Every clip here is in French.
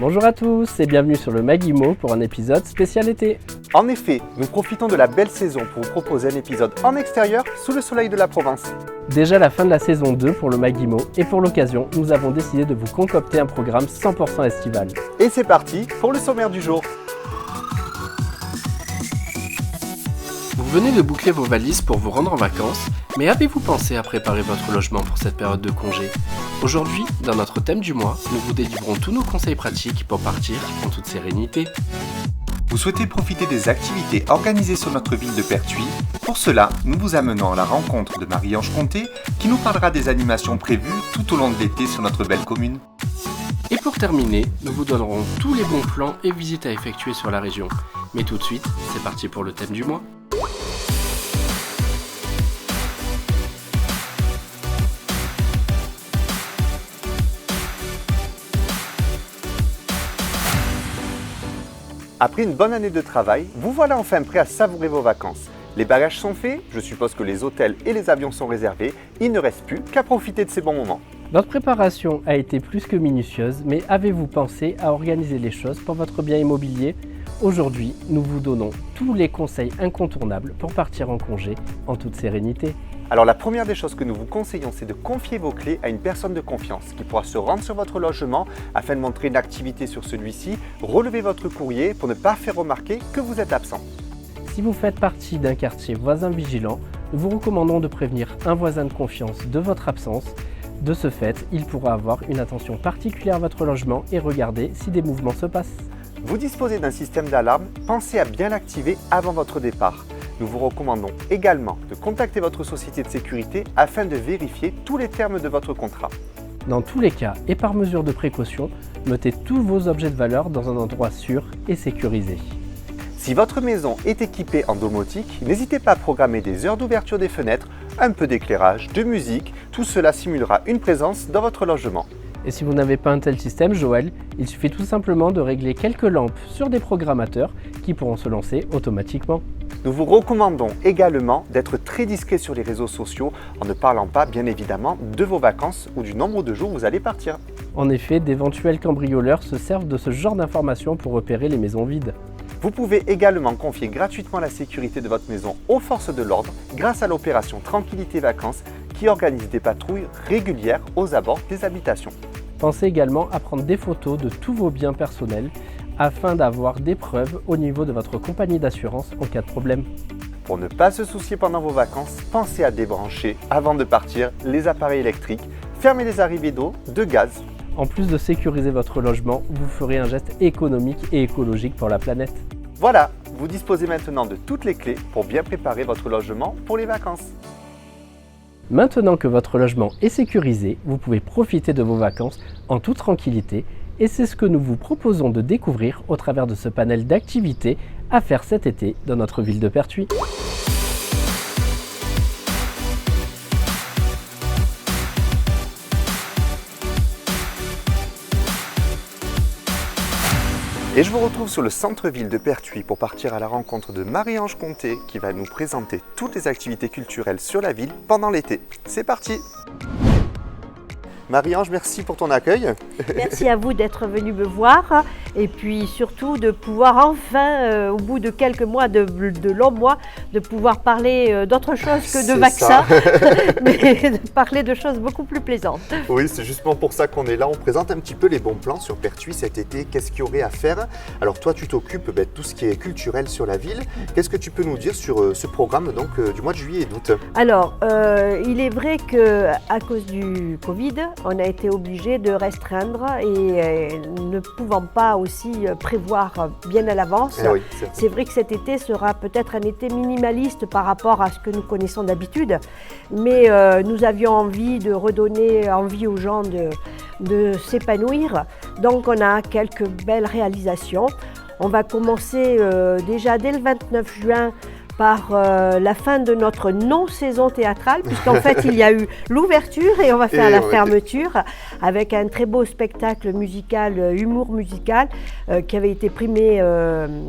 Bonjour à tous et bienvenue sur le Maguimo pour un épisode spécial été. En effet, nous profitons de la belle saison pour vous proposer un épisode en extérieur sous le soleil de la Provence. Déjà la fin de la saison 2 pour le Maguimo et pour l'occasion, nous avons décidé de vous concocter un programme 100% estival. Et c'est parti pour le sommaire du jour. Vous venez de boucler vos valises pour vous rendre en vacances, mais avez-vous pensé à préparer votre logement pour cette période de congé ? Aujourd'hui, dans notre thème du mois, nous vous délivrons tous nos conseils pratiques pour partir en toute sérénité. Vous souhaitez profiter des activités organisées sur notre ville de Pertuis ? Pour cela, nous vous amenons à la rencontre de Marie-Ange Comté qui nous parlera des animations prévues tout au long de l'été sur notre belle commune. Et pour terminer, nous vous donnerons tous les bons plans et visites à effectuer sur la région. Mais tout de suite, c'est parti pour le thème du mois. Après une bonne année de travail, vous voilà enfin prêt à savourer vos vacances. Les bagages sont faits, je suppose que les hôtels et les avions sont réservés, il ne reste plus qu'à profiter de ces bons moments. Votre préparation a été plus que minutieuse, mais avez-vous pensé à organiser les choses pour votre bien immobilier ? Aujourd'hui, nous vous donnons tous les conseils incontournables pour partir en congé en toute sérénité. Alors la première des choses que nous vous conseillons, c'est de confier vos clés à une personne de confiance qui pourra se rendre sur votre logement afin de montrer une activité sur celui-ci, relever votre courrier pour ne pas faire remarquer que vous êtes absent. Si vous faites partie d'un quartier voisin vigilant, nous vous recommandons de prévenir un voisin de confiance de votre absence. De ce fait, il pourra avoir une attention particulière à votre logement et regarder si des mouvements se passent. Vous disposez d'un système d'alarme, pensez à bien l'activer avant votre départ. Nous vous recommandons également de contacter votre société de sécurité afin de vérifier tous les termes de votre contrat. Dans tous les cas et par mesure de précaution, mettez tous vos objets de valeur dans un endroit sûr et sécurisé. Si votre maison est équipée en domotique, n'hésitez pas à programmer des heures d'ouverture des fenêtres, un peu d'éclairage, de musique, tout cela simulera une présence dans votre logement. Et si vous n'avez pas un tel système, Joël, il suffit tout simplement de régler quelques lampes sur des programmateurs qui pourront se lancer automatiquement. Nous vous recommandons également d'être très discret sur les réseaux sociaux en ne parlant pas bien évidemment de vos vacances ou du nombre de jours où vous allez partir. En effet, d'éventuels cambrioleurs se servent de ce genre d'informations pour repérer les maisons vides. Vous pouvez également confier gratuitement la sécurité de votre maison aux forces de l'ordre grâce à l'opération Tranquillité Vacances qui organise des patrouilles régulières aux abords des habitations. Pensez également à prendre des photos de tous vos biens personnels afin d'avoir des preuves au niveau de votre compagnie d'assurance en cas de problème. Pour ne pas se soucier pendant vos vacances, pensez à débrancher avant de partir les appareils électriques, fermez les arrivées d'eau, de gaz. En plus de sécuriser votre logement, vous ferez un geste économique et écologique pour la planète. Voilà, vous disposez maintenant de toutes les clés pour bien préparer votre logement pour les vacances. Maintenant que votre logement est sécurisé, vous pouvez profiter de vos vacances en toute tranquillité et c'est ce que nous vous proposons de découvrir au travers de ce panel d'activités à faire cet été dans notre ville de Pertuis. Et je vous retrouve sur le centre-ville de Pertuis pour partir à la rencontre de Marie-Ange Comté qui va nous présenter toutes les activités culturelles sur la ville pendant l'été. C'est parti! Marie-Ange, merci pour ton accueil. Merci à vous d'être venu me voir et puis surtout de pouvoir enfin, au bout de quelques mois, de longs mois, de pouvoir parler d'autre chose que de vaccins, mais de parler de choses beaucoup plus plaisantes. Oui, c'est justement pour ça qu'on est là. On présente un petit peu les bons plans sur Pertuis cet été. Qu'est-ce qu'il y aurait à faire? Alors toi, tu t'occupes de tout ce qui est culturel sur la ville. Qu'est-ce que tu peux nous dire sur ce programme du mois de juillet et d'août? Alors, il est vrai qu'à cause du Covid, on a été obligé de restreindre et ne pouvant pas aussi prévoir bien à l'avance. Oui, c'est vrai que cet été sera peut-être un été minimaliste par rapport à ce que nous connaissons d'habitude, mais nous avions envie de redonner envie aux gens de s'épanouir. Donc on a quelques belles réalisations. On va commencer déjà dès le 29 juin par la fin de notre non-saison théâtrale, puisqu'en fait il y a eu l'ouverture et on va faire la fermeture avec un très beau spectacle musical, humour musical, qui avait été primé,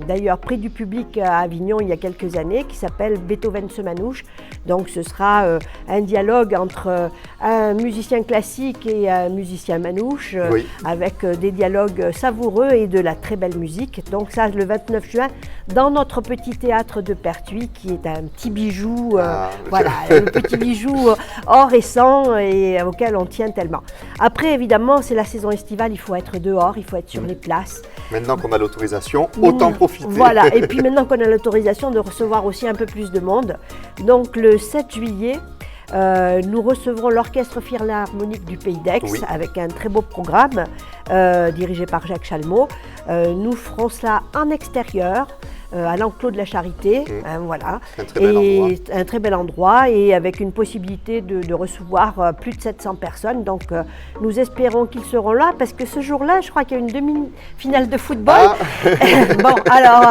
d'ailleurs prix du public à Avignon il y a quelques années, qui s'appelle Beethoven se manouche. Donc ce sera un dialogue entre un musicien classique et un musicien manouche, avec des dialogues savoureux et de la très belle musique. Donc ça, le 29 juin, dans notre petit théâtre de Pertuis, qui est un petit bijou, voilà, le petit bijou or et sang et auquel on tient tellement. Après, évidemment, c'est la saison estivale, il faut être dehors, il faut être sur les places. Maintenant qu'on a l'autorisation, autant profiter. Voilà, et puis maintenant qu'on a l'autorisation de recevoir aussi un peu plus de monde. Donc le 7 juillet, nous recevrons l'Orchestre Philharmonique du Pays d'Aix avec un très beau programme dirigé par Jacques Chalmot. Nous ferons cela en extérieur, à l'enclos de la Charité, voilà. Un très bel endroit et avec une possibilité de recevoir plus de 700 personnes. Donc nous espérons qu'ils seront là parce que ce jour-là, je crois qu'il y a une demi-finale de football. Bon, alors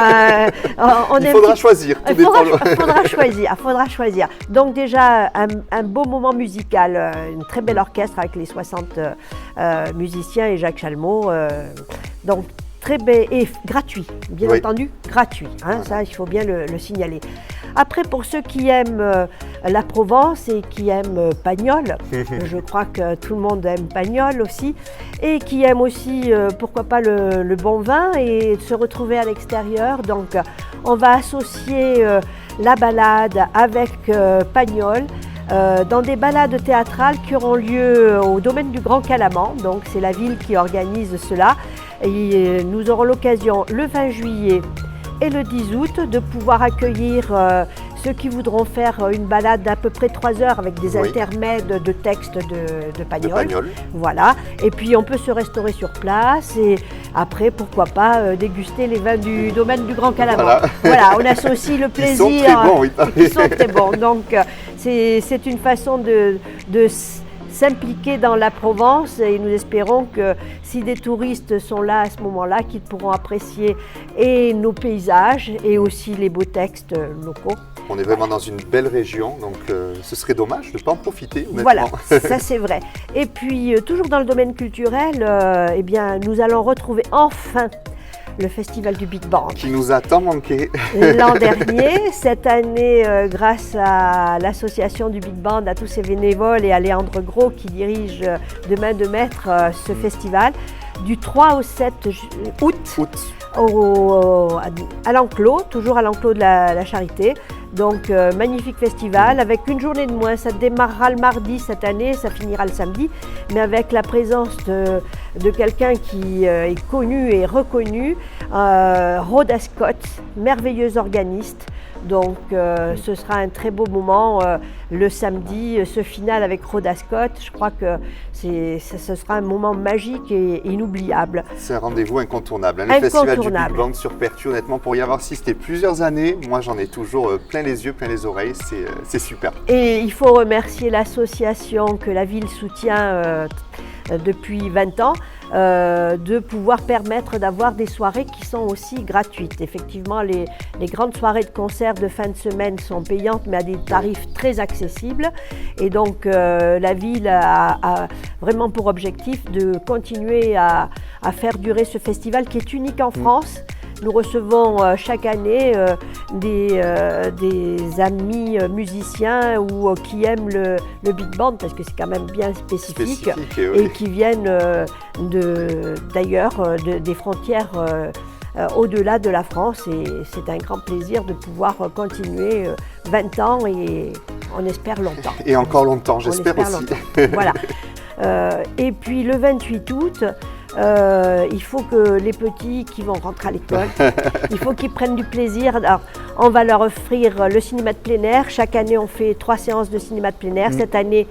il faudra choisir. Il faudra choisir. Donc déjà un beau moment musical, une très belle orchestre avec les 60 musiciens et Jacques Chalmot. Donc très belle et gratuit, bien entendu, gratuit. Ça, il faut bien le signaler. Après, pour ceux qui aiment la Provence et qui aiment Pagnol, je crois que tout le monde aime Pagnol aussi, et qui aiment aussi, pourquoi pas, le bon vin et se retrouver à l'extérieur. Donc, on va associer la balade avec Pagnol. Dans des balades théâtrales qui auront lieu au domaine du Grand Calaman, donc c'est la ville qui organise cela. Et nous aurons l'occasion le 20 juillet et le 10 août de pouvoir accueillir ceux qui voudront faire une balade d'à peu près 3 heures avec des intermèdes de textes de Pagnol. Voilà. Et puis on peut se restaurer sur place et après, pourquoi pas, déguster les vins du domaine du Grand Calaman. Voilà, on associe le plaisir. Ils sont très bons, Ils sont très bons. Donc c'est une façon de s'impliquer dans la Provence et nous espérons que si des touristes sont là à ce moment-là, qu'ils pourront apprécier et nos paysages et aussi les beaux textes locaux. On est vraiment dans une belle région, donc ce serait dommage de ne pas en profiter. Honnêtement. Voilà, ça c'est vrai. Et puis, toujours dans le domaine culturel, eh bien, nous allons retrouver enfin le Festival du Big Band. Qui nous a tant manqué. L'an dernier, cette année, grâce à l'association du Big Band, à tous ses bénévoles et à Léandre Gros qui dirige de main de maître ce festival, du 3 au 7 août. À l'enclos, toujours à l'enclos de la Charité. Donc magnifique festival avec une journée de moins, ça démarrera le mardi cette année, ça finira le samedi, mais avec la présence de quelqu'un qui est connu et reconnu, Rhoda Scott, merveilleuse organiste. Donc ce sera un très beau moment le samedi, ce final avec Rhoda Scott. Je crois que ce sera un moment magique et inoubliable. C'est un rendez-vous incontournable. Le Festival du Big Band sur Pertuis, honnêtement, pour y avoir assisté plusieurs années, moi j'en ai toujours plein les yeux, plein les oreilles, c'est super. Et il faut remercier l'association que la ville soutient depuis 20 ans, de pouvoir permettre d'avoir des soirées qui sont aussi gratuites. Effectivement, les grandes soirées de concert de fin de semaine sont payantes, mais à des tarifs très accessibles. Et donc, la ville a vraiment pour objectif de continuer à faire durer ce festival qui est unique en France. Nous recevons chaque année des amis musiciens ou qui aiment le big band parce que c'est quand même bien spécifique et qui viennent d'ailleurs des frontières au-delà de la France et c'est un grand plaisir de pouvoir continuer 20 ans et on espère longtemps. Et encore longtemps, j'espère aussi. Voilà. Et puis le 28 août, il faut que les petits qui vont rentrer à l'école, il faut qu'ils prennent du plaisir. Alors, on va leur offrir le cinéma de plein air. Chaque année, on fait 3 séances de cinéma de plein air. Cette année,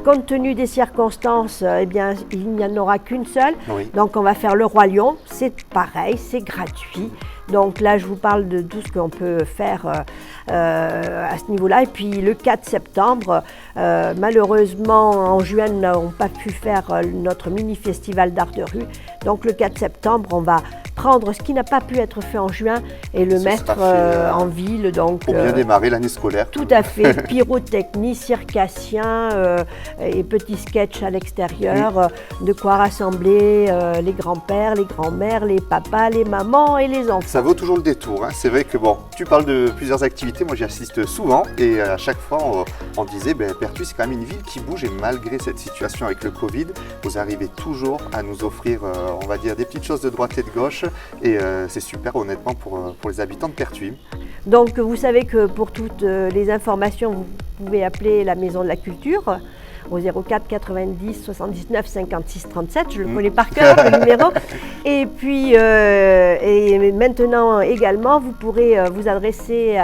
compte tenu des circonstances, eh bien, il n'y en aura qu'une seule. Donc, on va faire le Roi Lion. C'est pareil, c'est gratuit. Donc là, je vous parle de tout ce qu'on peut faire à ce niveau-là. Et puis le 4 septembre, malheureusement, en juin, nous n'avons pas pu faire notre mini-festival d'art de rue. Donc le 4 septembre, on va prendre ce qui n'a pas pu être fait en juin et le mettre en ville. Donc, pour bien démarrer l'année scolaire. Tout à fait, pyrotechnie, circassien et petits sketchs à l'extérieur, de quoi rassembler les grands-pères, les grands-mères, les papas, les mamans et les enfants. Ça vaut toujours le détour, hein. C'est vrai que bon, tu parles de plusieurs activités, moi j'y assiste souvent et à chaque fois on disait Pertuis c'est quand même une ville qui bouge et malgré cette situation avec le Covid, vous arrivez toujours à nous offrir on va dire des petites choses de droite et de gauche et c'est super honnêtement pour les habitants de Pertuis. Donc vous savez que pour toutes les informations, vous pouvez appeler la Maison de la Culture au 04 90 79 56 37, je le connais par cœur le numéro. Et puis et maintenant également, vous pourrez vous adresser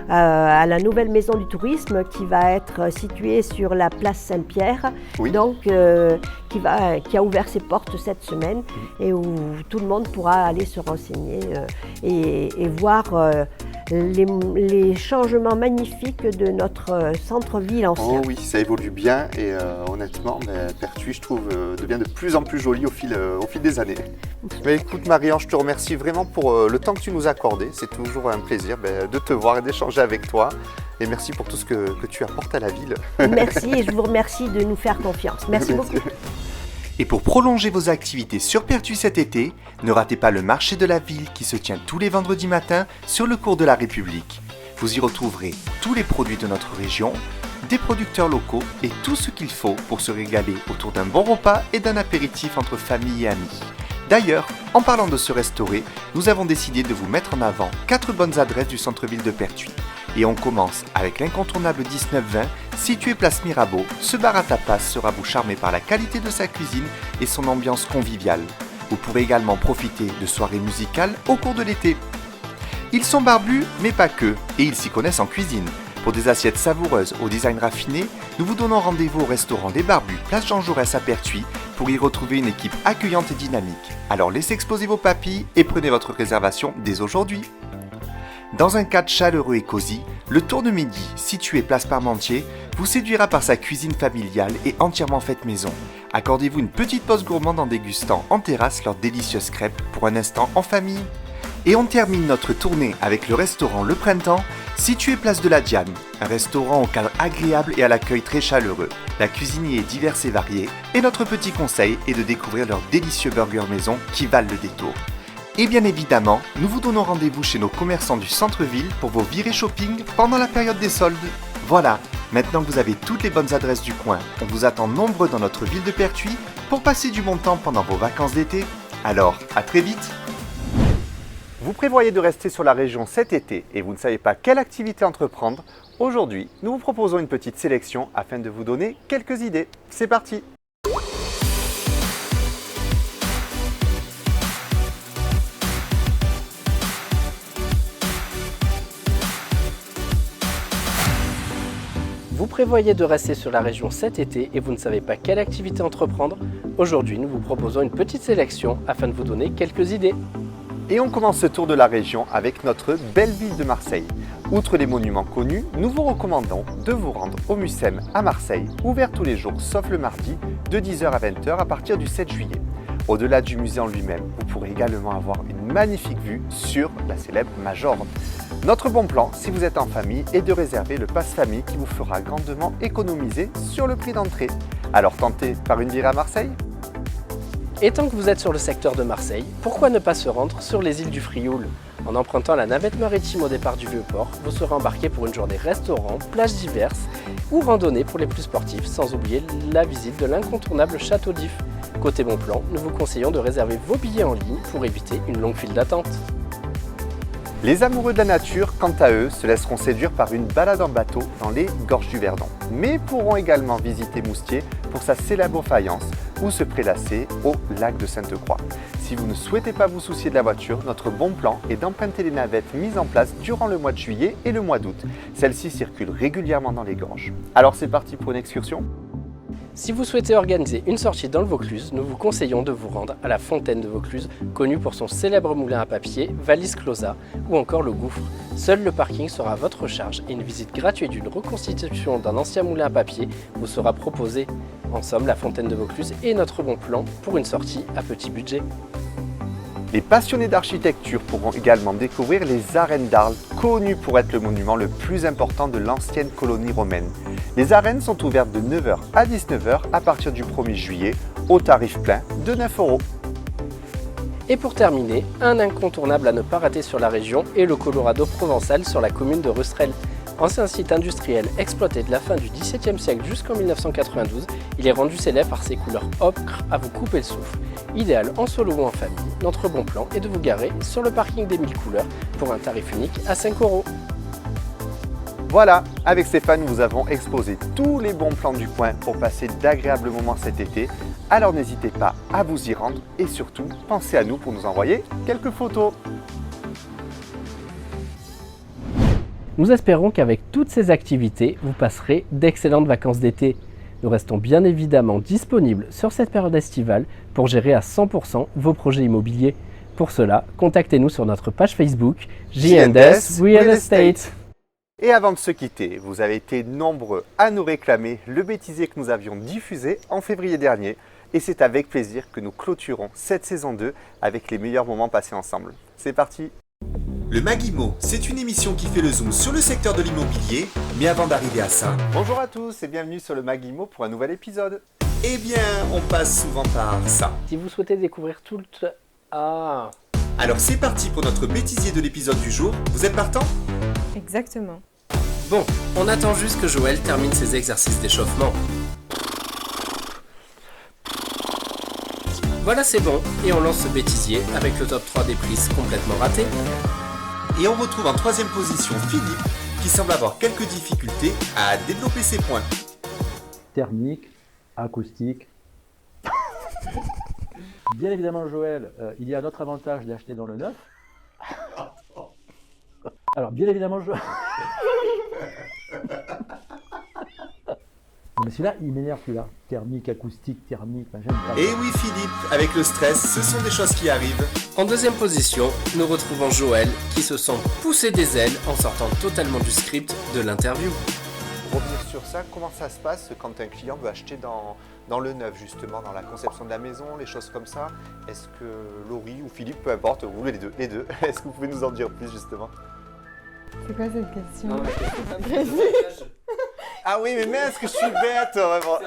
à la nouvelle maison du tourisme qui va être située sur la place Saint-Pierre, donc qui a ouvert ses portes cette semaine et où tout le monde pourra aller se renseigner et voir les changements magnifiques de notre centre-ville ancien. Oh oui, ça évolue bien et honnêtement, Pertuis, je trouve, devient de plus en plus joli au fil des années. Mais écoute Marie-Ange, je te remercie vraiment pour le temps que tu nous as accordé. C'est toujours un plaisir de te voir et d'échanger avec toi. Et merci pour tout ce que tu apportes à la ville. Merci et je vous remercie de nous faire confiance. Merci beaucoup. Et pour prolonger vos activités sur Pertuis cet été, ne ratez pas le marché de la ville qui se tient tous les vendredis matins sur le cours de la République. Vous y retrouverez tous les produits de notre région, des producteurs locaux et tout ce qu'il faut pour se régaler autour d'un bon repas et d'un apéritif entre famille et amis. D'ailleurs, en parlant de se restaurer, nous avons décidé de vous mettre en avant 4 bonnes adresses du centre-ville de Pertuis. Et on commence avec l'incontournable 1920, situé place Mirabeau. Ce bar à tapas sera vous charmer par la qualité de sa cuisine et son ambiance conviviale. Vous pourrez également profiter de soirées musicales au cours de l'été. Ils sont barbus, mais pas que, et ils s'y connaissent en cuisine. Pour des assiettes savoureuses au design raffiné, nous vous donnons rendez-vous au restaurant Les Barbus, place Jean Jaurès à Pertuis, pour y retrouver une équipe accueillante et dynamique. Alors laissez exploser vos papilles et prenez votre réservation dès aujourd'hui. Dans un cadre chaleureux et cosy, le Tour de Midi, situé place Parmentier, vous séduira par sa cuisine familiale et entièrement faite maison. Accordez-vous une petite pause gourmande en dégustant en terrasse leurs délicieuses crêpes pour un instant en famille. Et on termine notre tournée avec le restaurant Le Printemps, situé place de la Diane, un restaurant au cadre agréable et à l'accueil très chaleureux. La cuisine y est diverse et variée, et notre petit conseil est de découvrir leurs délicieux burgers maison qui valent le détour. Et bien évidemment, nous vous donnons rendez-vous chez nos commerçants du centre-ville pour vos virées shopping pendant la période des soldes. Voilà, maintenant que vous avez toutes les bonnes adresses du coin, on vous attend nombreux dans notre ville de Pertuis pour passer du bon temps pendant vos vacances d'été. Alors, à très vite! Vous prévoyez de rester sur la région cet été et vous ne savez pas quelle activité entreprendre. Aujourd'hui, nous vous proposons une petite sélection afin de vous donner quelques idées. C'est parti! Vous prévoyez de rester sur la région cet été et vous ne savez pas quelle activité entreprendre? Aujourd'hui, nous vous proposons une petite sélection afin de vous donner quelques idées. Et on commence ce tour de la région avec notre belle ville de Marseille. Outre les monuments connus, nous vous recommandons de vous rendre au Mucem à Marseille, ouvert tous les jours sauf le mardi, de 10h à 20h à partir du 7 juillet. Au-delà du musée en lui-même, vous pourrez également avoir une magnifique vue sur la célèbre Majorne. Notre bon plan, si vous êtes en famille, est de réserver le pass famille qui vous fera grandement économiser sur le prix d'entrée. Alors tentez par une virée à Marseille? Et tant que vous êtes sur le secteur de Marseille, pourquoi ne pas se rendre sur les îles du Frioul? En empruntant la navette maritime au départ du Vieux-Port, vous serez embarqué pour une journée restaurant, plages diverses ou randonnée pour les plus sportifs, sans oublier la visite de l'incontournable Château d'If. Côté bon plan, nous vous conseillons de réserver vos billets en ligne pour éviter une longue file d'attente. Les amoureux de la nature, quant à eux, se laisseront séduire par une balade en bateau dans les gorges du Verdon, mais pourront également visiter Moustier pour sa célèbre faïence ou se prélasser au lac de Sainte-Croix. Si vous ne souhaitez pas vous soucier de la voiture, notre bon plan est d'emprunter les navettes mises en place durant le mois de juillet et le mois d'août. Celles-ci circulent régulièrement dans les gorges. Alors c'est parti pour une excursion ? Si vous souhaitez organiser une sortie dans le Vaucluse, nous vous conseillons de vous rendre à la fontaine de Vaucluse, connue pour son célèbre moulin à papier, Valise Closa ou encore le gouffre. Seul le parking sera à votre charge et une visite gratuite d'une reconstitution d'un ancien moulin à papier vous sera proposée. En somme, la fontaine de Vaucluse est notre bon plan pour une sortie à petit budget. Les passionnés d'architecture pourront également découvrir les arènes d'Arles, connues pour être le monument le plus important de l'ancienne colonie romaine. Les arènes sont ouvertes de 9h à 19h à partir du 1er juillet, au tarif plein de 9 €. Et pour terminer, un incontournable à ne pas rater sur la région est le Colorado provençal sur la commune de Rustrel. Ancien site industriel exploité de la fin du XVIIe siècle jusqu'en 1992, il est rendu célèbre par ses couleurs ocre à vous couper le souffle. Idéal en solo ou en famille, notre bon plan est de vous garer sur le parking des 1000 couleurs pour un tarif unique à 5 €. Voilà, avec Stéphane, nous avons exposé tous les bons plans du coin pour passer d'agréables moments cet été. Alors n'hésitez pas à vous y rendre et surtout, pensez à nous pour nous envoyer quelques photos. Nous espérons qu'avec toutes ces activités, vous passerez d'excellentes vacances d'été. Nous restons bien évidemment disponibles sur cette période estivale pour gérer à 100% vos projets immobiliers. Pour cela, contactez-nous sur notre page Facebook J&S Real Estate. Et avant de se quitter, vous avez été nombreux à nous réclamer le bêtisier que nous avions diffusé en février dernier. Et c'est avec plaisir que nous clôturons cette saison 2 avec les meilleurs moments passés ensemble. C'est parti! Le Maguimo, c'est une émission qui fait le zoom sur le secteur de l'immobilier, mais avant d'arriver à ça, Bonjour à tous et bienvenue sur le Maguimo pour un nouvel épisode. eh bien, on passe souvent par ça. Si vous souhaitez découvrir tout le... Alors c'est parti pour notre bêtisier de l'épisode du jour. Vous êtes partant? Exactement. Bon, on attend juste que Joël termine ses exercices d'échauffement. Voilà, c'est bon, et on lance ce bêtisier avec le top 3 des prises complètement raté. Et on retrouve en troisième position Philippe, qui semble avoir quelques difficultés à développer ses points. Thermique, acoustique. Bien évidemment, Joël, il y a un autre avantage d'acheter dans le neuf. Alors, bien évidemment, Joël. Mais celui-là, il m'énerve celui-là. Thermique, acoustique, thermique, machin. Et oui Philippe, avec le stress, ce sont des choses qui arrivent. En deuxième position, nous retrouvons Joël qui se sent pousser des ailes en sortant totalement du script de l'interview. Pour revenir sur ça, comment ça se passe quand un client veut acheter dans le neuf, justement, dans la conception de la maison, les choses comme ça? Est-ce que Laurie ou Philippe, peu importe, vous les deux, est-ce que vous pouvez nous en dire plus, justement? C'est quoi cette question? Ah oui, mais est-ce que je suis bête, vraiment?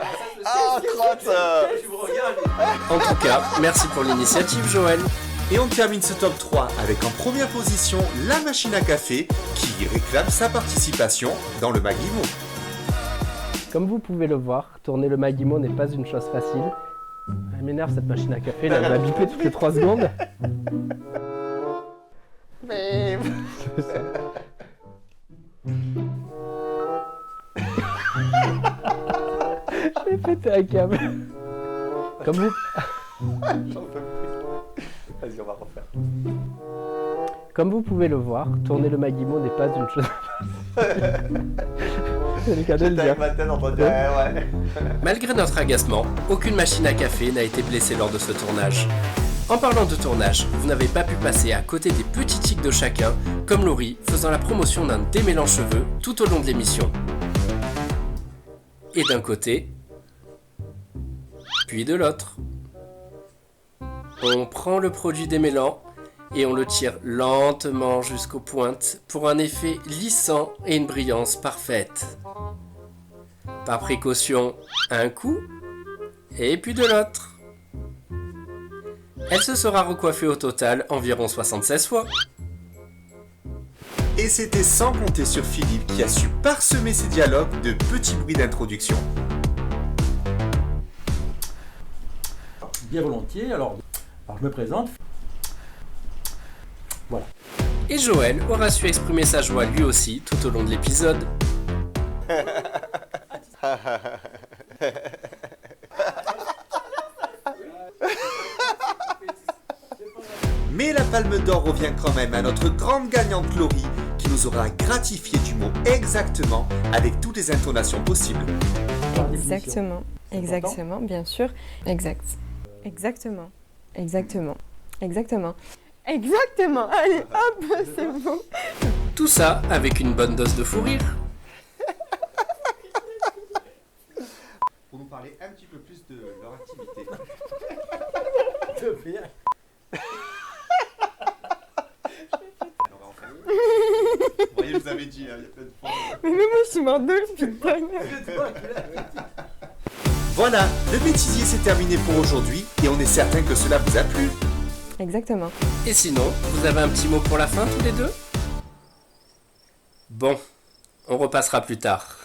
Ah, crotte! En tout cas, merci pour l'initiative Joël. Et on termine ce top 3 avec en première position la machine à café qui réclame sa participation dans le Maguimo. Comme vous pouvez le voir, tourner le Maguimo n'est pas une chose facile. Elle m'énerve cette machine à café, là, elle va biper toutes les 3 secondes. J'ai pété un câble. Comme vous... J'en peux plus. Vas-y, on va refaire. Comme vous pouvez le voir, tourner le Maguimo n'est pas une chose... C'est le cas de le dire. ma tête en train de dire, ouais. Malgré notre agacement, aucune machine à café n'a été blessée lors de ce tournage. En parlant de tournage, vous n'avez pas pu passer à côté des petits tics de chacun, comme Laurie faisant la promotion d'un démêlant cheveux tout au long de l'émission. Et d'un côté, puis de l'autre. On prend le produit démêlant et on le tire lentement jusqu'aux pointes pour un effet lissant et une brillance parfaite. Par précaution, un coup et puis de l'autre. Elle se sera recoiffée au total environ 76 fois. Et c'était sans compter sur Philippe qui a su parsemer ses dialogues de petits bruits d'introduction. Bien volontiers, alors je me présente. Voilà. Et Joël aura su exprimer sa joie lui aussi tout au long de l'épisode. Mais la palme d'or revient quand même à notre grande gagnante Laurie qui nous aura gratifié du mot exactement avec toutes les intonations possibles. Exactement. C'est important. Exactement, bien sûr. Exact. Exactement. Exactement. Exactement. Exactement. Allez, hop, c'est bon. Tout ça avec une bonne dose de fou rire. Pour nous parler un petit peu plus de leur activité. Vous voyez, je vous avais dit, il y a plein de fois. Mais même moi, je suis mort de putain. Voilà, le bêtisier c'est terminé pour aujourd'hui et on est certain que cela vous a plu. Exactement. Et sinon, vous avez un petit mot pour la fin tous les deux? Bon, on repassera plus tard.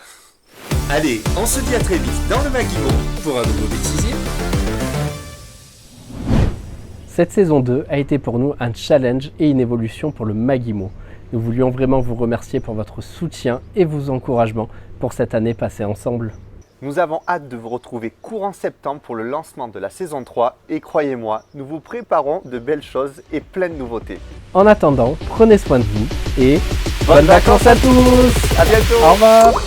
Allez, on se dit à très vite dans le Maguimo. Pour un nouveau bêtisier. Cette saison 2 a été pour nous un challenge et une évolution pour le Maguimo. Nous voulions vraiment vous remercier pour votre soutien et vos encouragements pour cette année passée ensemble. Nous avons hâte de vous retrouver courant septembre pour le lancement de la saison 3 et croyez-moi, nous vous préparons de belles choses et plein de nouveautés. En attendant, prenez soin de vous et bonnes vacances à tous! À bientôt. Au revoir!